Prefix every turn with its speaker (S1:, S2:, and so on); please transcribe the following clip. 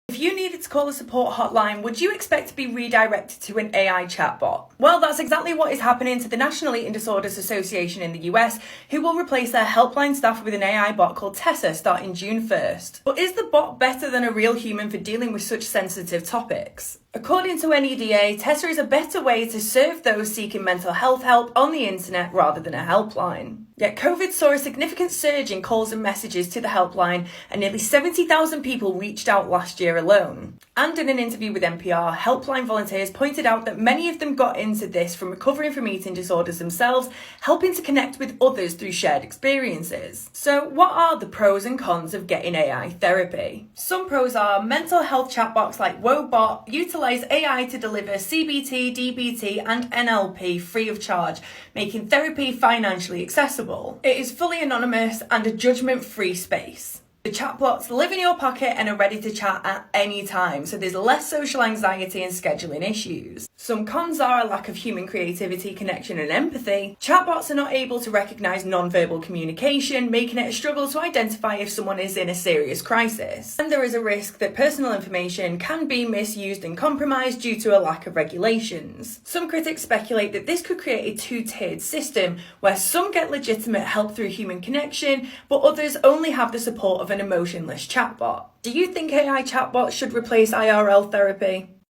S1: If you needed to call a support hotline, would you expect to be redirected to an AI chatbot? Well, that's exactly what is happening to the National Eating Disorders Association in the US, who will replace their helpline staff with an AI bot called Tessa starting June 1st. But is the bot better than a real human for dealing with such sensitive topics? According to NEDA, Tessa is a better way to serve those seeking mental health help on the internet rather than a helpline. Yet COVID saw a significant surge in calls and messages to the helpline, and nearly 70,000 people reached out last year alone. And in an interview with NPR, helpline volunteers pointed out that many of them got into this from recovering from eating disorders themselves, helping to connect with others through shared experiences. So what are the pros and cons of getting AI therapy? Some pros are mental health chatbots like Wobot utilize AI to deliver CBT, DBT and NLP free of charge, making therapy financially accessible. It is fully anonymous and a judgment-free space. The chatbots live in your pocket and are ready to chat at any time, so there's less social anxiety and scheduling issues. Some cons are a lack of human creativity, connection and empathy. Chatbots are not able to recognise non-verbal communication, making it a struggle to identify if someone is in a serious crisis. And there is a risk that personal information can be misused and compromised due to a lack of regulations. Some critics speculate that this could create a two-tiered system, where some get legitimate help through human connection, but others only have the support of an emotionless chatbot. Do you think AI chatbots should replace IRL therapy?